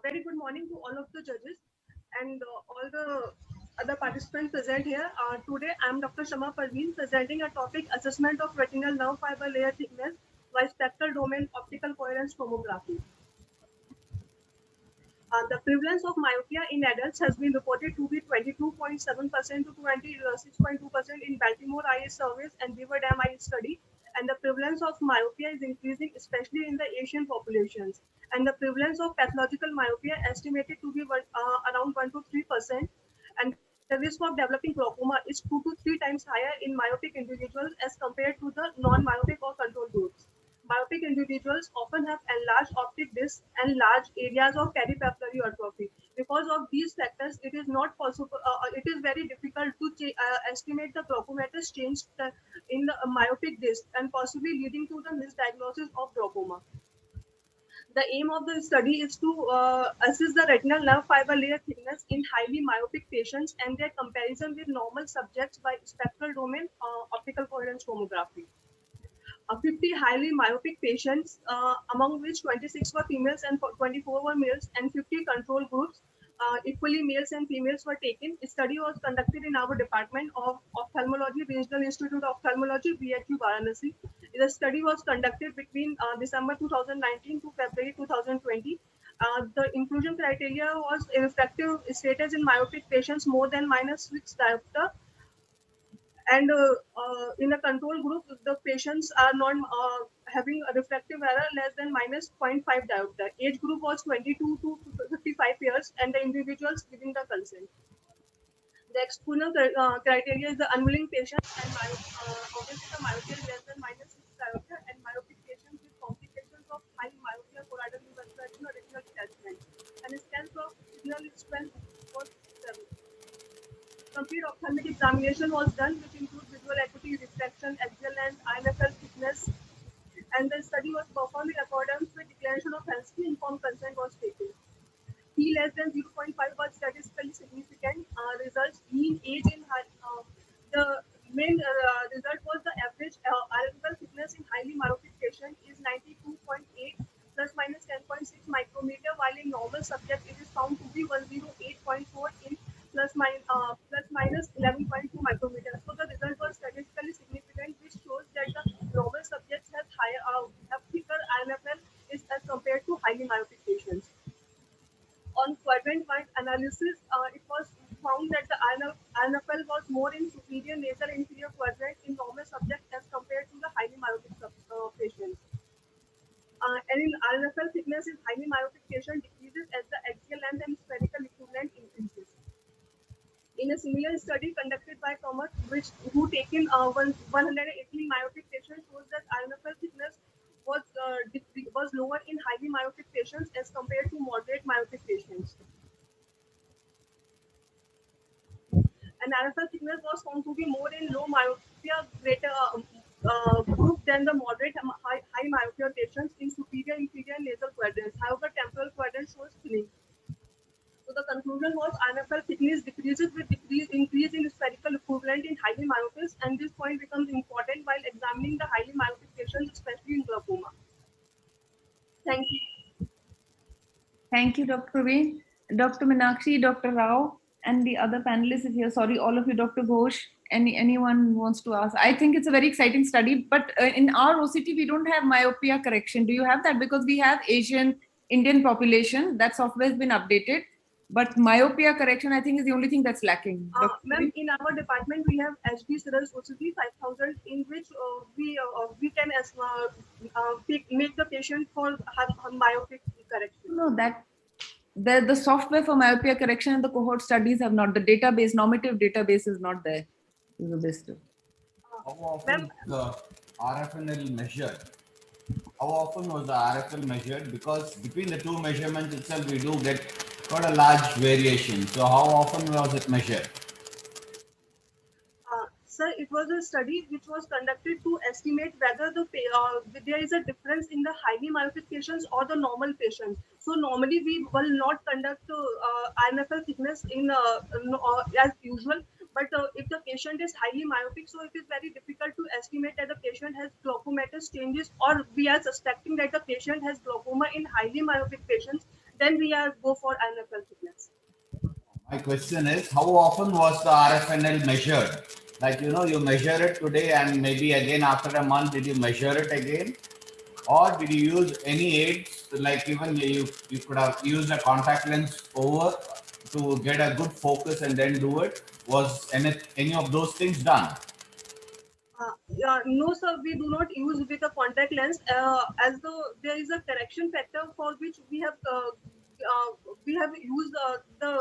Very good morning to all of the judges and all the other participants present here. Today, I am Dr. Shama Parveen presenting a topic assessment of retinal nerve fiber layer thickness by spectral domain optical coherence tomography. The prevalence of myopia in adults has been reported to be 22.7% to 26.2% in Baltimore Eye Service and Beaver Dam Eye Study. And the prevalence of myopia is increasing, especially in the Asian populations. And the prevalence of pathological myopia estimated to be around 1 to 3%. And the risk of developing glaucoma is 2 to 3 times higher in myopic individuals as compared to the non-myopic or control groups. Myopic individuals often have enlarged optic discs and large areas of peripapillary atrophy. Because of these factors, it is not possible. It is very difficult to estimate the glaucomatous change in the myopic disc and possibly leading to the misdiagnosis of glaucoma. The aim of the study is to assess the retinal nerve fiber layer thickness in highly myopic patients and their comparison with normal subjects by spectral domain optical coherence tomography. 50 highly myopic patients, among which 26 were females and 24 were males, and 50 control groups, equally males and females, were taken. A study was conducted in our Department of Ophthalmology, Regional Institute of Ophthalmology, BHU Varanasi. The study was conducted between December 2019 to February 2020. The inclusion criteria was refractive status in myopic patients more than -6 diopter, and in a control group, the patients are not having a refractive error less than minus zero point 0.5 diopter. Age group was 22 to 55 years, and the individuals giving the consent. The external criteria is the unwilling patient and obviously the myopia is less than -6 diopter, and myopic patients with complications of high myopia, choroidal neovascularization or retinal detachment. And the scans of signal strength was 7. Complete ophthalmic examination was done, which includes visual acuity, refraction, axial length, INFL thickness, and the study was performed in accordance with declaration of Helsinki. Informed consent was taken. P less than 0.5 was statistically significant. Results mean age in the main result was the average arterial thickness in highly myopic patient is 92.8 plus minus 10.6 micrometer, while in normal subject it is found to be 108.4 in plus minus 11.2 micrometer. So the result was statistically significant, which shows that the normal subjects have thicker INFL is as compared to highly myopic patients. On quadrant-wise analysis, it was found that the INFL was more in superior nasal inferior quadrant in normal subjects as compared to the highly myopic patients. And in INFL thickness in highly myopic patient decreases as the axial length and spherical equivalent increases. In a similar study conducted by Thomas, who taken 118 myopic patients, shows that INFL thickness was lower in highly myopic patients as compared to moderate myopic patients. And INFL thickness was found to be more in low myopia greater group than the moderate high myopia patients in superior inferior nasal quadrants. However, temporal quadrant shows thinning. So the conclusion was INFL thickness decreases with increase in spherical equivalent in highly myopics, and this point becomes important while examining the highly myopic patients, especially in glaucoma. Thank you. Thank you, Dr. Praveen. Dr. Meenakshi, Dr. Rao, and the other panelists are here. Sorry, all of you, Dr. Ghosh, anyone wants to ask. I think it's a very exciting study, but in our OCT, we don't have myopia correction. Do you have that? Because we have Asian Indian population. That software has been updated. But myopia correction, I think, is the only thing that's lacking. Ma'am, in our department, we have HB Cirrus OCT 5000, in which we can make the patient for myopic correction. No, that the software for myopia correction and the cohort studies have not. The database, normative database is not there. Is the best. How often the RFNL measured? How often was the RFL measured? Because between the two measurements itself, we do get quite a large variation. So how often was it measured? Sir, it was a study which was conducted to estimate whether there is a difference in the highly myopic patients or the normal patients. So normally we will not conduct INFL thickness as usual. But if the patient is highly myopic, so it is very difficult to estimate that the patient has glaucomatous changes, or we are suspecting that the patient has glaucoma in highly myopic patients. then we are go for NFL fitness. My question is, how often was the RFNL measured? Like, you measure it today and maybe again after a month, did you measure it again? Or did you use any aids? Like even you could have used a contact lens over to get a good focus and then do it. Was any of those things done? No, sir, we do not use with a contact lens, as though there is a correction factor for which we have used the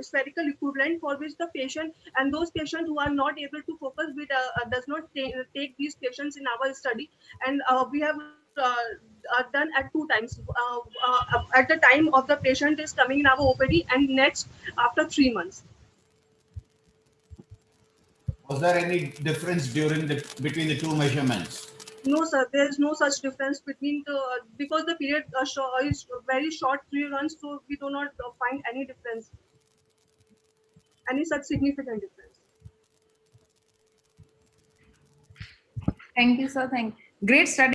spherical equivalent for which the patient and those patients who are not able to focus with does not take these patients in our study, and we have done at 2 times, at the time of the patient is coming in our OPD and next after 3 months. Was there any difference between the two measurements? No, sir, there is no such difference between because the period is very short, 3 months, so we do not find any difference, any such significant difference. Thank you, sir. Great study.